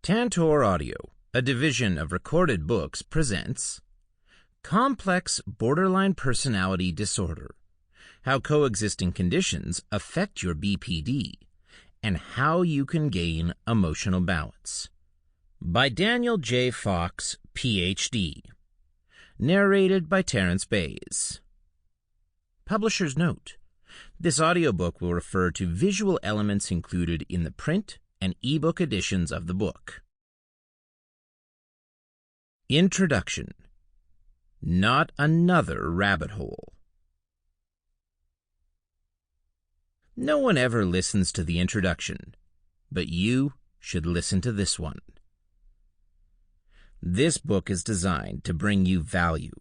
Tantor Audio, a division of Recorded Books, presents Complex Borderline Personality Disorder: How Coexisting Conditions Affect Your BPD, and How You Can Gain Emotional Balance, by Daniel J. Fox, Ph.D. Narrated by Terrence. Publisher's note: this audiobook will refer to visual elements included in the print and ebook editions of the book. Introduction. Not another rabbit hole. No one ever listens to the introduction, but you should listen to this one. This book is designed to bring you value,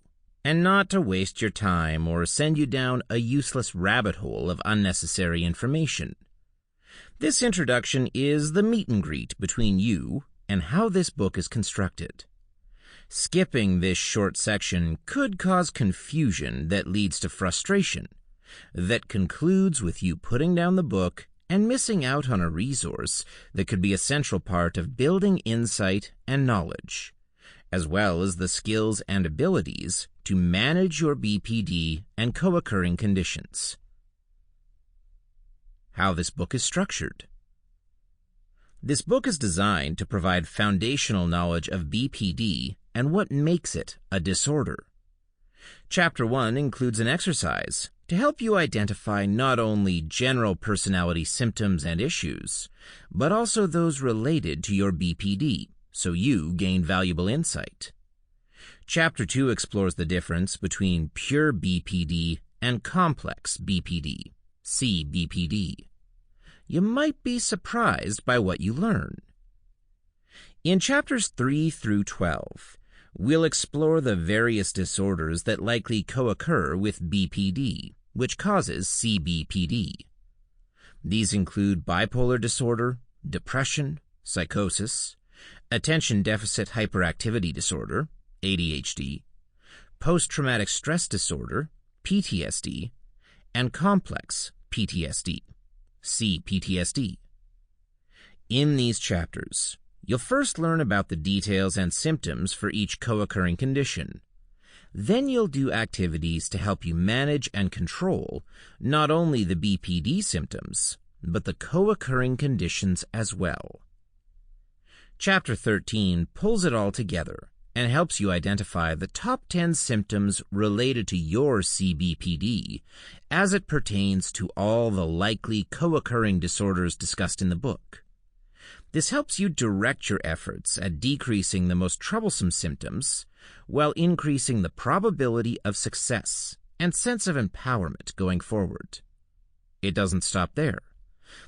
and not to waste your time or send you down a useless rabbit hole of unnecessary information. This introduction is the meet and greet between you and how this book is constructed. Skipping this short section could cause confusion that leads to frustration, that concludes with you putting down the book and missing out on a resource that could be a central part of building insight and knowledge, as well as the skills and abilities to manage your BPD and co-occurring conditions. How this book is structured. This book is designed to provide foundational knowledge of BPD and what makes it a disorder. Chapter 1 includes an exercise to help you identify not only general personality symptoms and issues, but also those related to your BPD, so you gain valuable insight. Chapter 2 explores the difference between pure BPD and complex BPD, C-BPD. You might be surprised by what you learn. In chapters 3 through 12, we'll explore the various disorders that likely co-occur with BPD, which causes C-BPD. These include bipolar disorder, depression, psychosis, attention deficit hyperactivity disorder, ADHD, post-traumatic stress disorder, PTSD, and complex PTSD, C-PTSD. In these chapters, you'll first learn about the details and symptoms for each co-occurring condition. Then you'll do activities to help you manage and control not only the BPD symptoms, but the co-occurring conditions as well. Chapter 13 pulls it all together and helps you identify the top 10 symptoms related to your C-BPD as it pertains to all the likely co-occurring disorders discussed in the book. This helps you direct your efforts at decreasing the most troublesome symptoms while increasing the probability of success and sense of empowerment going forward. It doesn't stop there.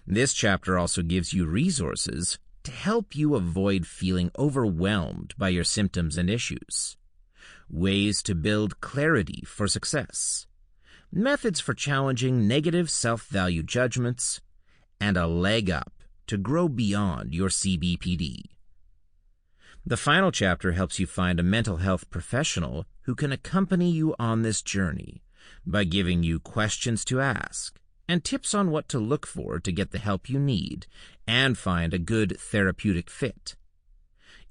This chapter also gives you resources to help you avoid feeling overwhelmed by your symptoms and issues, ways to build clarity for success, methods for challenging negative self-value judgments, and a leg up to grow beyond your C-BPD. The final chapter helps you find a mental health professional who can accompany you on this journey by giving you questions to ask and tips on what to look for to get the help you need and find a good therapeutic fit.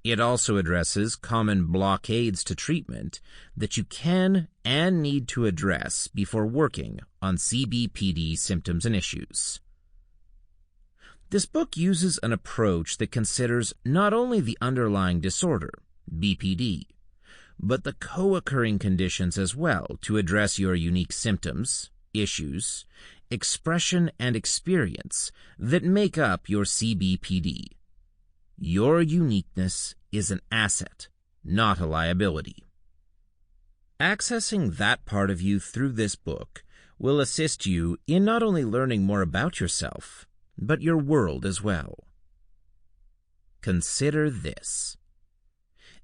It also addresses common blockades to treatment that you can and need to address before working on C-BPD symptoms and issues. This book uses an approach that considers not only the underlying disorder, BPD, but the co-occurring conditions as well to address your unique symptoms, issues, expression, and experience that make up your C-BPD. Your uniqueness is an asset, not a liability. Accessing that part of you through this book will assist you in not only learning more about yourself, but your world as well. Consider this.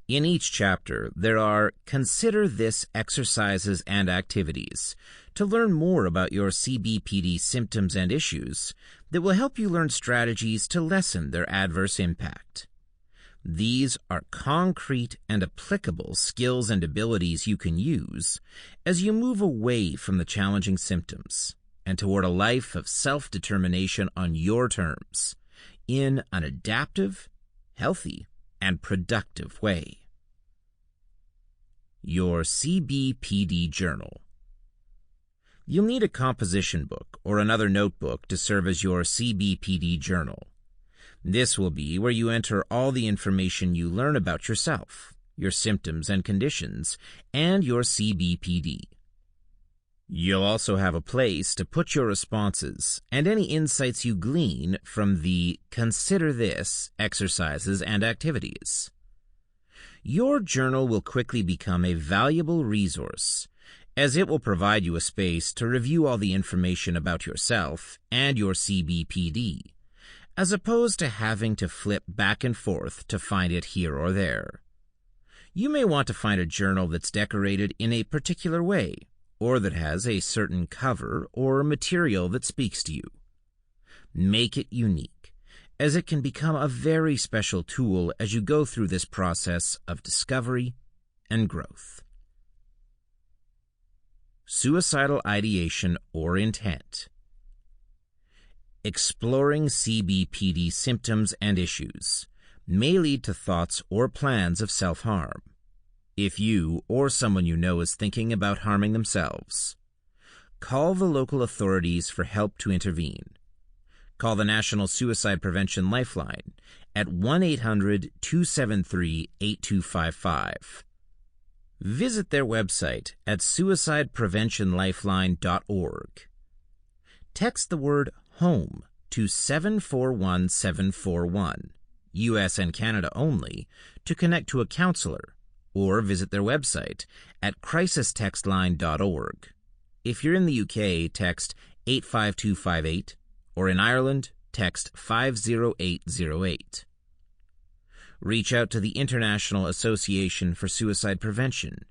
In each chapter, there are Consider This exercises and activities to learn more about your C-BPD symptoms and issues that will help you learn strategies to lessen their adverse impact. These are concrete and applicable skills and abilities you can use as you move away from the challenging symptoms and toward a life of self-determination on your terms, in an adaptive, healthy, and productive way. Your C-BPD journal. You'll need a composition book or another notebook to serve as your C-BPD journal. This will be where you enter all the information you learn about yourself, your symptoms and conditions, and your C-BPD. You'll also have a place to put your responses and any insights you glean from the Consider This exercises and activities. Your journal will quickly become a valuable resource, as it will provide you a space to review all the information about yourself and your C-BPD, as opposed to having to flip back and forth to find it here or there. You may want to find a journal that's decorated in a particular way, or that has a certain cover or material that speaks to you. Make it unique, as it can become a very special tool as you go through this process of discovery and growth. Suicidal ideation or intent. Exploring C-BPD symptoms and issues may lead to thoughts or plans of self-harm. If you or someone you know is thinking about harming themselves, call the local authorities for help to intervene. Call the National Suicide Prevention Lifeline at 1-800-273-8255. Visit their website at suicidepreventionlifeline.org. Text the word HOME to 741741, U.S. and Canada only, to connect to a counselor, or visit their website at crisistextline.org. If you're in the UK, text 85258, or in Ireland, text 50808. Reach out to the International Association for Suicide Prevention,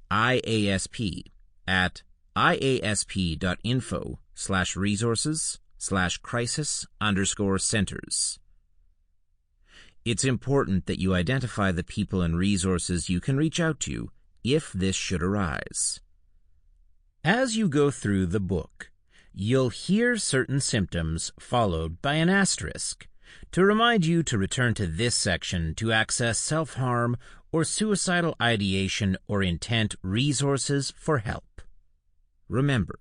IASP, at iasp.info/resources/crisis_centers. It's important that you identify the people and resources you can reach out to if this should arise. As you go through the book, you'll hear certain symptoms followed by an asterisk to remind you to return to this section to access self-harm or suicidal ideation or intent resources for help. Remember,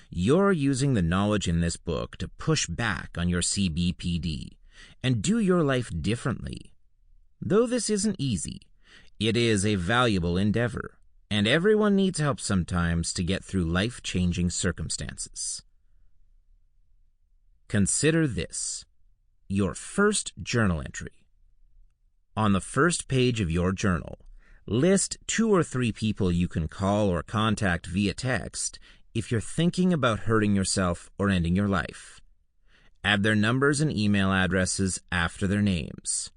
you're using the knowledge in this book to push back on your C-BPD and do your life differently. Though this isn't easy, it is a valuable endeavor, and everyone needs help sometimes to get through life-changing circumstances. Consider this, your first journal entry. On the first page of your journal, list 2 or 3 people you can call or contact via text if you're thinking about hurting yourself or ending your life. Add their numbers and email addresses after their names.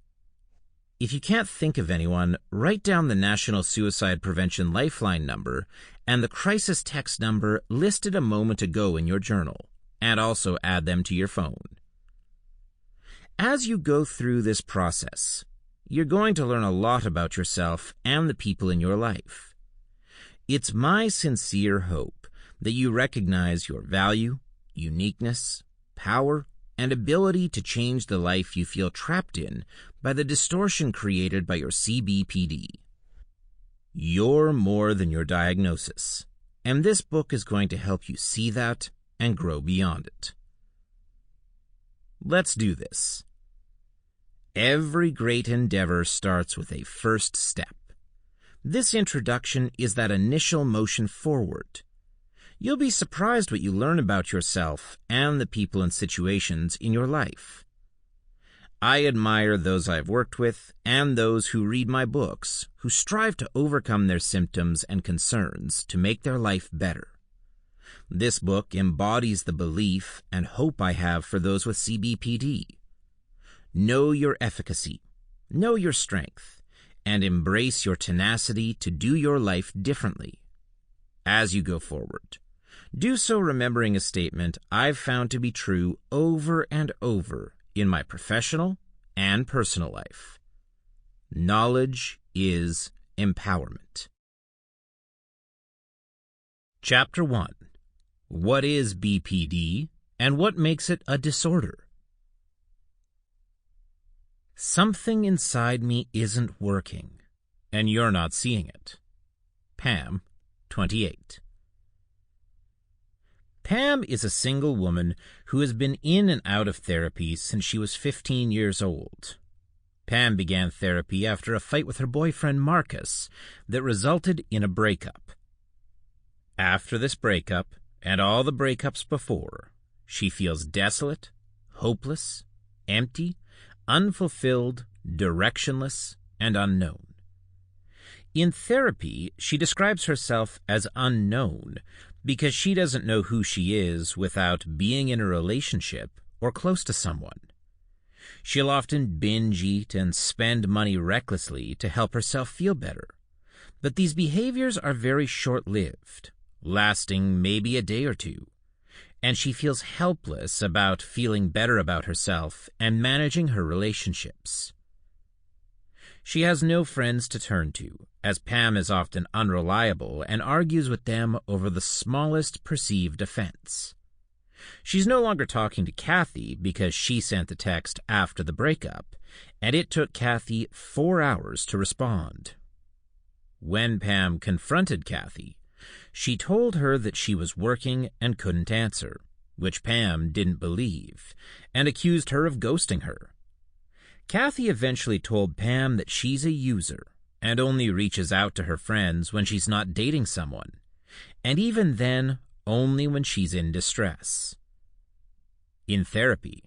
If you can't think of anyone, write down the National Suicide Prevention Lifeline number and the crisis text number listed a moment ago in your journal, and also add them to your phone. As you go through this process, you're going to learn a lot about yourself and the people in your life. It's my sincere hope that you recognize your value, uniqueness, power, and ability to change the life you feel trapped in by the distortion created by your C-BPD. You're more than your diagnosis, and this book is going to help you see that and grow beyond it. Let's do this. Every great endeavor starts with a first step. This introduction is that initial motion forward. You'll be surprised what you learn about yourself and the people and situations in your life. I admire those I've worked with and those who read my books, who strive to overcome their symptoms and concerns to make their life better. This book embodies the belief and hope I have for those with C-BPD. Know your efficacy, know your strength, and embrace your tenacity to do your life differently. As you go forward, do so remembering a statement I've found to be true over and over in my professional and personal life. Knowledge is empowerment. Chapter 1. What is BPD and what makes it a disorder? Something inside me isn't working, and you're not seeing it. Pam, 28. Pam is a single woman who has been in and out of therapy since she was 15 years old. Pam began therapy after a fight with her boyfriend Marcus that resulted in a breakup. After this breakup, and all the breakups before, she feels desolate, hopeless, empty, unfulfilled, directionless, and unknown. In therapy, she describes herself as unknown because she doesn't know who she is without being in a relationship or close to someone. She'll often binge eat and spend money recklessly to help herself feel better. But these behaviors are very short-lived, lasting maybe a day or two, and she feels helpless about feeling better about herself and managing her relationships. She has no friends to turn to, as Pam is often unreliable and argues with them over the smallest perceived offense. She's no longer talking to Kathy because she sent the text after the breakup, and it took Kathy 4 hours to respond. When Pam confronted Kathy, she told her that she was working and couldn't answer, which Pam didn't believe, and accused her of ghosting her. Kathy eventually told Pam that she's a user and only reaches out to her friends when she's not dating someone, and even then, only when she's in distress. In therapy,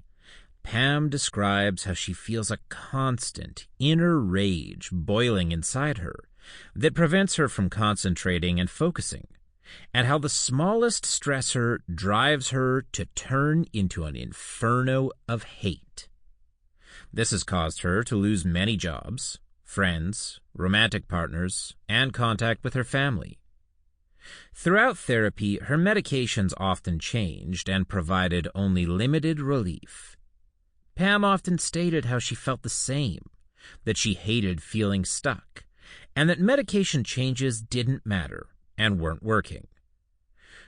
Pam describes how she feels a constant inner rage boiling inside her that prevents her from concentrating and focusing, and how the smallest stressor drives her to turn into an inferno of hate. This has caused her to lose many jobs, friends, romantic partners, and contact with her family. Throughout therapy, her medications often changed and provided only limited relief. Pam often stated how she felt the same, that she hated feeling stuck, and that medication changes didn't matter and weren't working.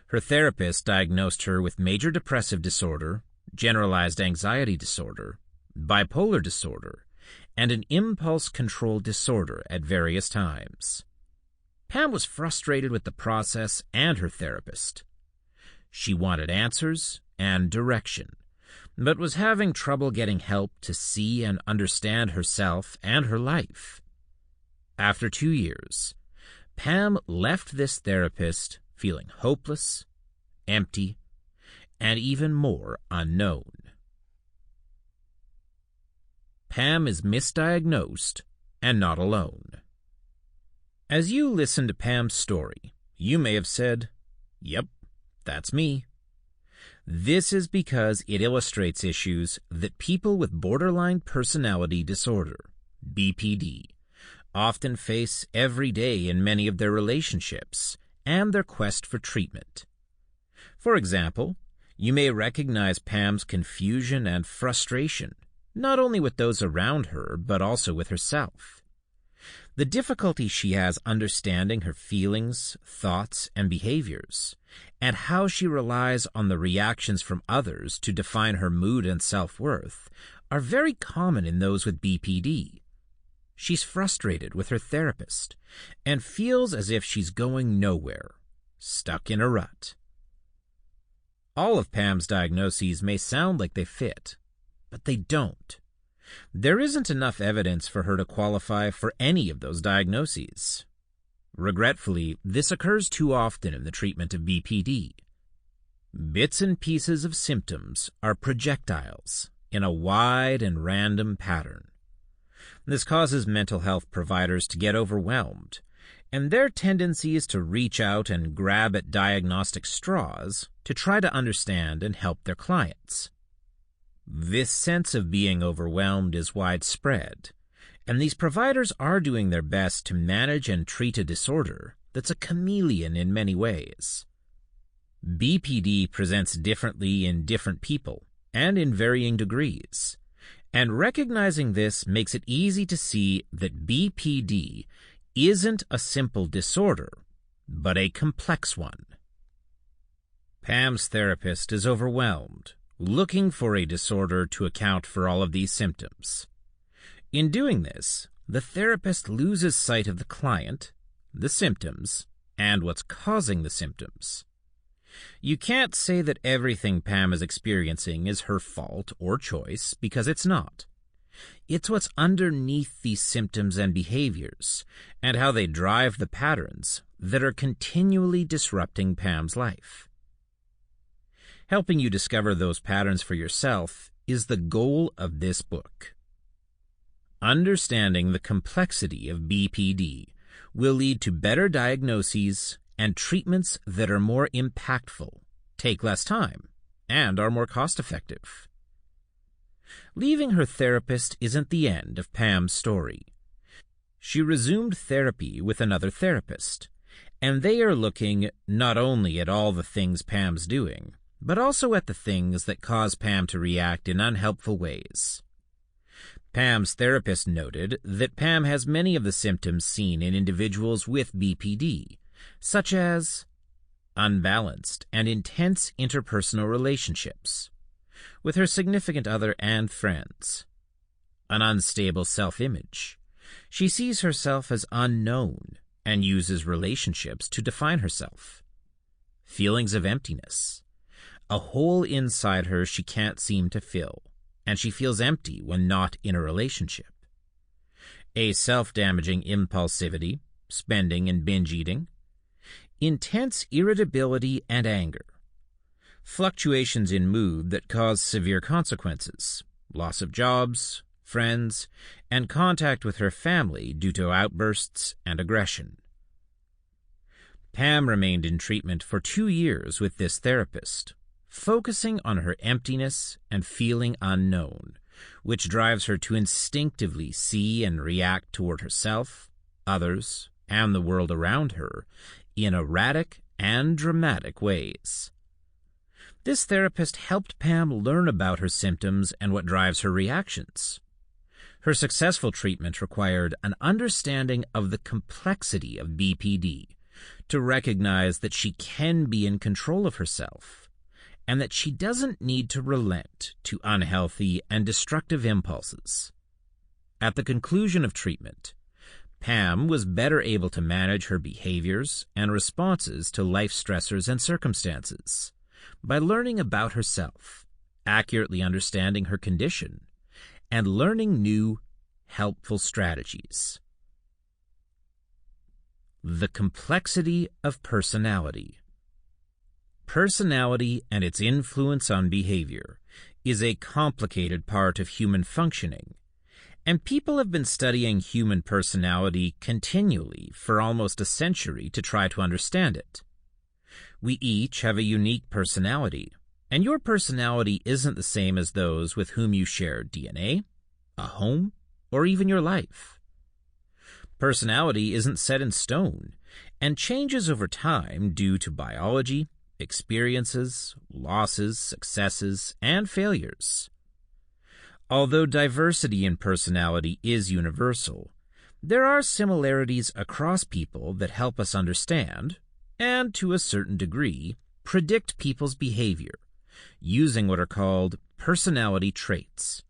Her therapist diagnosed her with major depressive disorder, generalized anxiety disorder, bipolar disorder, and an impulse control disorder at various times. Pam was frustrated with the process and her therapist. She wanted answers and direction, but was having trouble getting help to see and understand herself and her life. After 2 years, Pam left this therapist feeling hopeless, empty, and even more unknown. Pam is misdiagnosed and not alone. As you listen to Pam's story, you may have said, "Yep, that's me." This is because it illustrates issues that people with borderline personality disorder, BPD, often face every day in many of their relationships and their quest for treatment. For example, you may recognize Pam's confusion and frustration, not only with those around her, but also with herself. The difficulty she has understanding her feelings, thoughts, and behaviors, and how she relies on the reactions from others to define her mood and self-worth, are very common in those with BPD. She's frustrated with her therapist and feels as if she's going nowhere, stuck in a rut. All of Pam's diagnoses may sound like they fit, but they don't. There isn't enough evidence for her to qualify for any of those diagnoses. Regretfully, this occurs too often in the treatment of BPD. Bits and pieces of symptoms are projectiles in a wide and random pattern. This causes mental health providers to get overwhelmed, and their tendency is to reach out and grab at diagnostic straws to try to understand and help their clients. This sense of being overwhelmed is widespread, and these providers are doing their best to manage and treat a disorder that's a chameleon in many ways. BPD presents differently in different people and in varying degrees, and recognizing this makes it easy to see that BPD isn't a simple disorder, but a complex one. Pam's therapist is overwhelmed, looking for a disorder to account for all of these symptoms. In doing this, the therapist loses sight of the client, the symptoms, and what's causing the symptoms. You can't say that everything Pam is experiencing is her fault or choice, because it's not. It's what's underneath these symptoms and behaviors, and how they drive the patterns that are continually disrupting Pam's life. Helping you discover those patterns for yourself is the goal of this book. Understanding the complexity of BPD will lead to better diagnoses and treatments that are more impactful, take less time, and are more cost-effective. Leaving her therapist isn't the end of Pam's story. She resumed therapy with another therapist, and they are looking not only at all the things Pam's doing, but also at the things that cause Pam to react in unhelpful ways. Pam's therapist noted that Pam has many of the symptoms seen in individuals with BPD, such as unbalanced and intense interpersonal relationships with her significant other and friends, an unstable self-image. She sees herself as unknown and uses relationships to define herself. Feelings of emptiness, a hole inside her she can't seem to fill, and she feels empty when not in a relationship. A self-damaging impulsivity, spending and binge eating, intense irritability and anger, fluctuations in mood that cause severe consequences, loss of jobs, friends, and contact with her family due to outbursts and aggression. Pam remained in treatment for 2 years with this therapist, focusing on her emptiness and feeling unknown, which drives her to instinctively see and react toward herself, others, and the world around her in erratic and dramatic ways. This therapist helped Pam learn about her symptoms and what drives her reactions. Her successful treatment required an understanding of the complexity of BPD to recognize that she can be in control of herself, and that she doesn't need to relent to unhealthy and destructive impulses. At the conclusion of treatment, Pam was better able to manage her behaviors and responses to life stressors and circumstances by learning about herself, accurately understanding her condition, and learning new, helpful strategies. The complexity of personality. Personality and its influence on behavior is a complicated part of human functioning, and people have been studying human personality continually for almost a century to try to understand it. We each have a unique personality, and your personality isn't the same as those with whom you share DNA, a home, or even your life. Personality isn't set in stone and changes over time due to biology, experiences, losses, successes, and failures. Although diversity in personality is universal, there are similarities across people that help us understand, and to a certain degree, predict people's behavior, using what are called personality traits.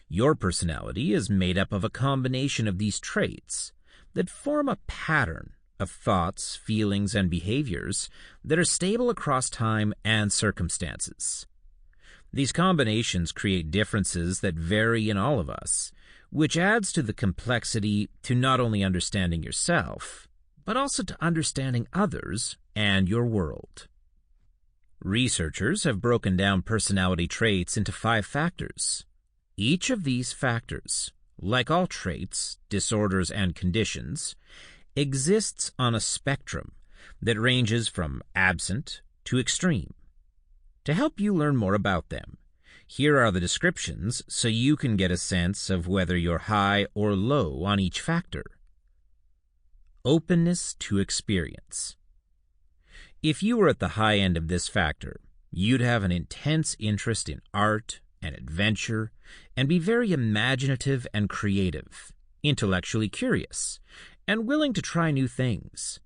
Your personality is made up of a combination of these traits that form a pattern of thoughts, feelings, and behaviors that are stable across time and circumstances. These combinations create differences that vary in all of us, which adds to the complexity to not only understanding yourself, but also to understanding others and your world. Researchers have broken down personality traits into 5 factors. Each of these factors, like all traits, disorders, and conditions, exists on a spectrum that ranges from absent to extreme. To help you learn more about them, here are the descriptions so you can get a sense of whether you're high or low on each factor. Openness to experience. If you were at the high end of this factor, you'd have an intense interest in art and adventure and be very imaginative and creative, intellectually curious, and willing to try new things.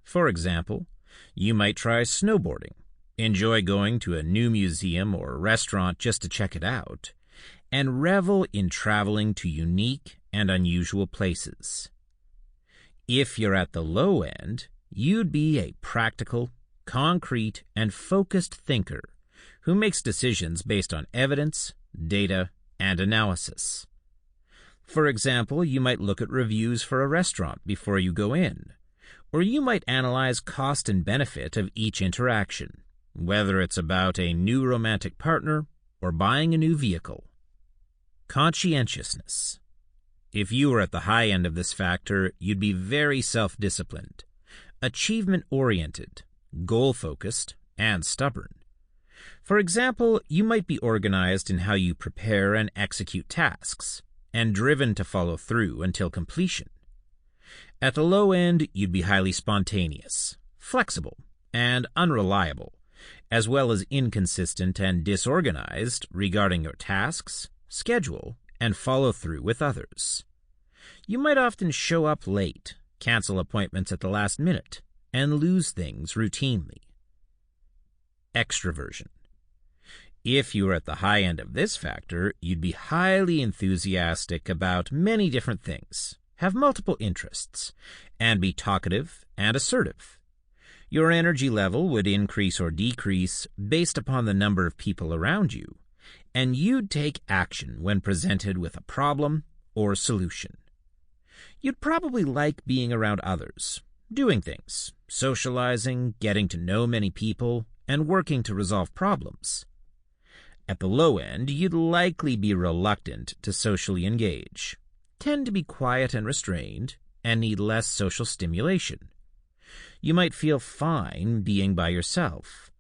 For example, you might try snowboarding, enjoy going to a new museum or restaurant just to check it out, and revel in traveling to unique and unusual places. If you're at the low end, you'd be a practical, concrete, and focused thinker who makes decisions based on evidence, data, and analysis. For example, you might look at reviews for a restaurant before you go in, or you might analyze cost and benefit of each interaction, whether it's about a new romantic partner or buying a new vehicle. Conscientiousness. If you were at the high end of this factor, you'd be very self-disciplined, achievement-oriented, goal-focused, and stubborn. For example, you might be organized in how you prepare and execute tasks, and driven to follow through until completion. At the low end, you'd be highly spontaneous, flexible, and unreliable, as well as inconsistent and disorganized regarding your tasks, schedule, and follow through with others. You might often show up late, cancel appointments at the last minute, and lose things routinely. Extroversion. If you were at the high end of this factor, you'd be highly enthusiastic about many different things, have multiple interests, and be talkative and assertive. Your energy level would increase or decrease based upon the number of people around you, and you'd take action when presented with a problem or solution. You'd probably like being around others, doing things, socializing, getting to know many people, and working to resolve problems. At the low end, you'd likely be reluctant to socially engage, tend to be quiet and restrained, and need less social stimulation. You might feel fine being by yourself,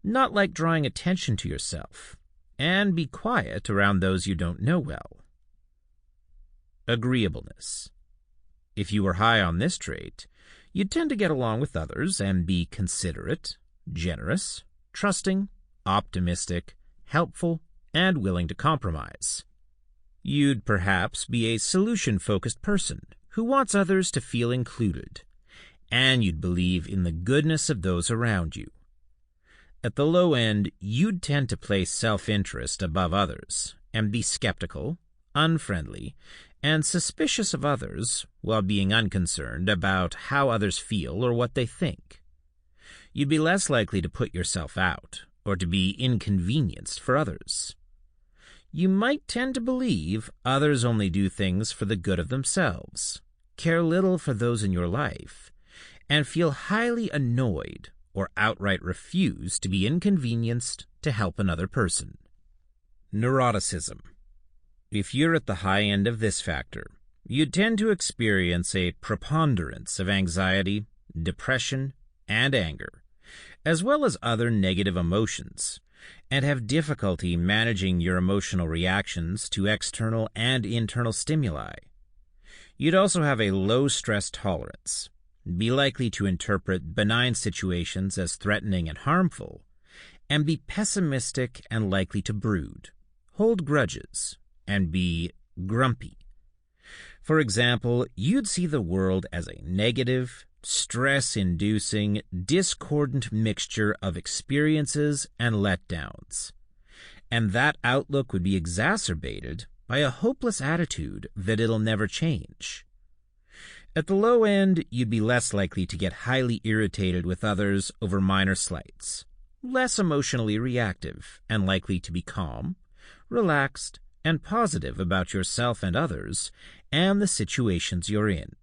not like drawing attention to yourself, and be quiet around those you don't know well. Agreeableness. If you were high on this trait, you'd tend to get along with others and be considerate, generous, trusting, optimistic, helpful, and willing to compromise. You'd perhaps be a solution-focused person who wants others to feel included, and you'd believe in the goodness of those around you. At the low end, you'd tend to place self-interest above others and be skeptical, unfriendly, and suspicious of others while being unconcerned about how others feel or what they think. You'd be less likely to put yourself out or to be inconvenienced for others. You might tend to believe others only do things for the good of themselves, care little for those in your life, and feel highly annoyed or outright refuse to be inconvenienced to help another person. Neuroticism. If you're at the high end of this factor, you'd tend to experience a preponderance of anxiety, depression, and anger, as well as other negative emotions, and have difficulty managing your emotional reactions to external and internal stimuli. You'd also have a low stress tolerance, be likely to interpret benign situations as threatening and harmful, and be pessimistic and likely to brood, hold grudges, and be grumpy. For example, you'd see the world as a negative, stress-inducing, discordant mixture of experiences and letdowns. And that outlook would be exacerbated by a hopeless attitude that it'll never change. At the low end, you'd be less likely to get highly irritated with others over minor slights, less emotionally reactive, and likely to be calm, relaxed, and positive about yourself and others and the situations you're in.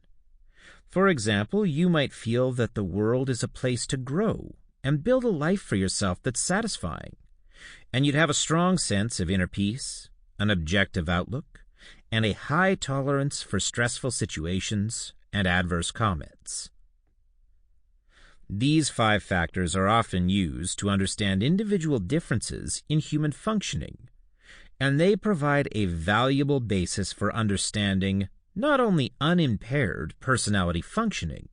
For example, you might feel that the world is a place to grow and build a life for yourself that's satisfying, and you'd have a strong sense of inner peace, an objective outlook, and a high tolerance for stressful situations and adverse comments. These 5 factors are often used to understand individual differences in human functioning, and they provide a valuable basis for understanding not only unimpaired personality functioning,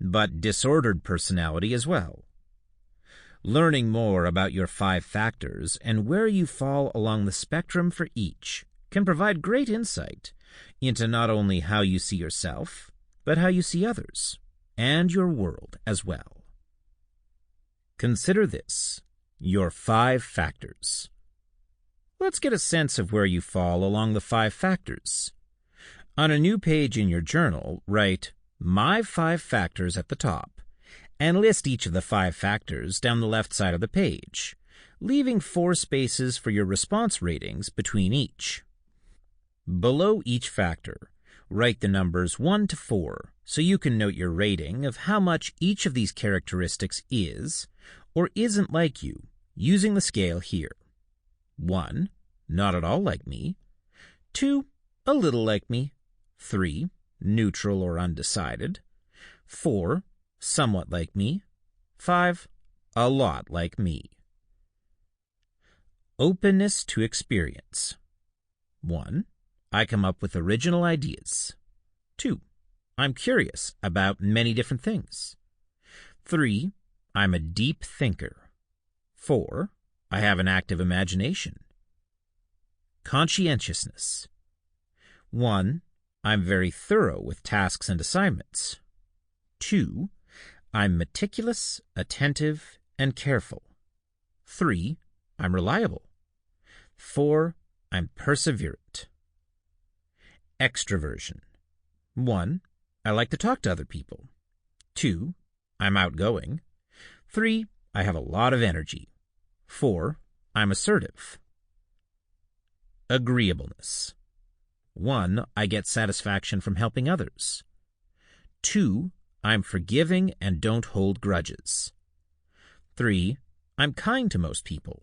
but disordered personality as well. Learning more about your 5 factors and where you fall along the spectrum for each can provide great insight into not only how you see yourself, but how you see others and your world as well. Consider this, your 5 factors. Let's get a sense of where you fall along the 5 factors. On a new page in your journal, write "My 5 factors" at the top, and list each of the 5 factors down the left side of the page, leaving 4 spaces for your response ratings between each. Below each factor, write the numbers 1 to 4 so you can note your rating of how much each of these characteristics is or isn't like you, using the scale here. 1, not at all like me. 2, a little like me. 3, neutral or undecided. 4, somewhat like me. 5, a lot like me. Openness to experience. 1, I come up with original ideas. 2, I'm curious about many different things. 3, I'm a deep thinker. 4, I have an active imagination. Conscientiousness. 1, I'm very thorough with tasks and assignments. 2, I'm meticulous, attentive, and careful. 3, I'm reliable. 4, I'm perseverant. Extroversion. 1, I like to talk to other people. 2, I'm outgoing. 3, I have a lot of energy. 4, I'm assertive. Agreeableness. 1, I get satisfaction from helping others. 2, I'm forgiving and don't hold grudges. 3, I'm kind to most people.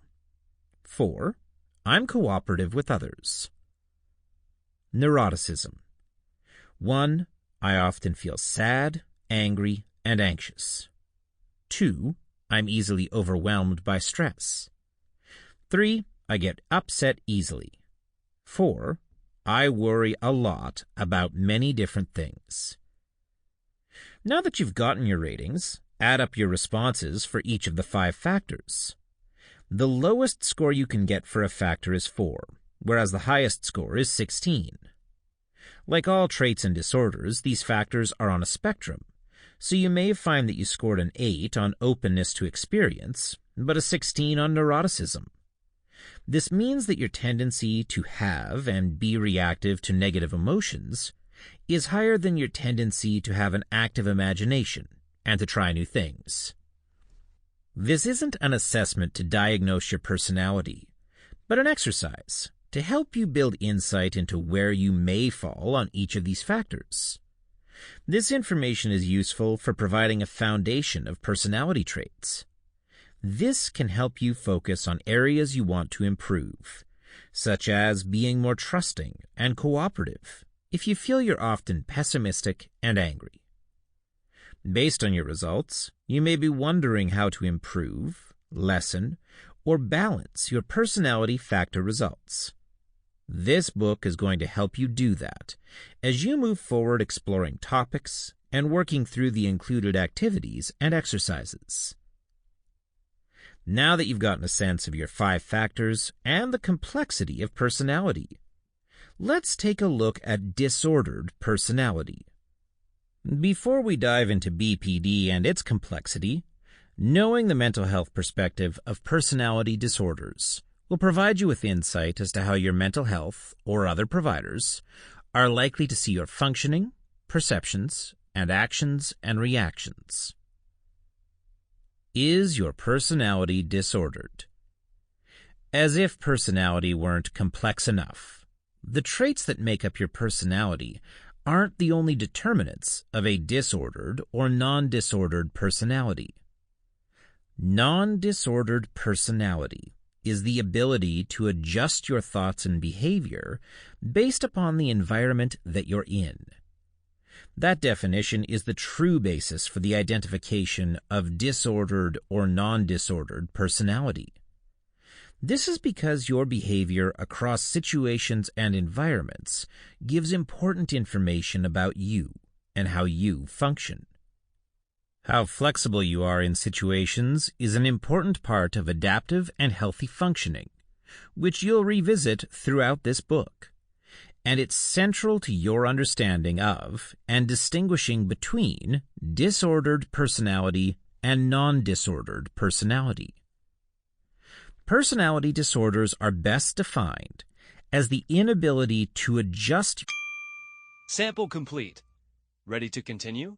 4, I'm cooperative with others. Neuroticism. 1, I often feel sad, angry, and anxious. 2, I'm easily overwhelmed by stress. 3, I get upset easily. 4, I worry a lot about many different things. Now that you've gotten your ratings, add up your responses for each of the 5 factors. The lowest score you can get for a factor is 4, whereas the highest score is 16. Like all traits and disorders, these factors are on a spectrum, so you may find that you scored an 8 on openness to experience, but a 16 on neuroticism. This means that your tendency to have and be reactive to negative emotions is higher than your tendency to have an active imagination and to try new things. This isn't an assessment to diagnose your personality, but an exercise to help you build insight into where you may fall on each of these factors. This information is useful for providing a foundation of personality traits. This can help you focus on areas you want to improve, such as being more trusting and cooperative if you feel you're often pessimistic and angry. Based on your results, you may be wondering how to improve, lessen, or balance your personality factor results. This book is going to help you do that as you move forward exploring topics and working through the included activities and exercises. Now that you've gotten a sense of your 5 factors and the complexity of personality, let's take a look at disordered personality. Before we dive into BPD and its complexity, knowing the mental health perspective of personality disorders will provide you with insight as to how your mental health or other providers are likely to see your functioning, perceptions, and actions and reactions. Is your personality disordered? As if personality weren't complex enough, the traits that make up your personality aren't the only determinants of a disordered or non-disordered personality. Non-disordered personality is the ability to adjust your thoughts and behavior based upon the environment that you're in. That definition is the true basis for the identification of disordered or non-disordered personality. This is because your behavior across situations and environments gives important information about you and how you function. How flexible you are in situations is an important part of adaptive and healthy functioning, which you'll revisit throughout this book. And it's central to your understanding of and distinguishing between disordered personality and non-disordered personality. Personality disorders are best defined as the inability to adjust. Sample complete. Ready to continue?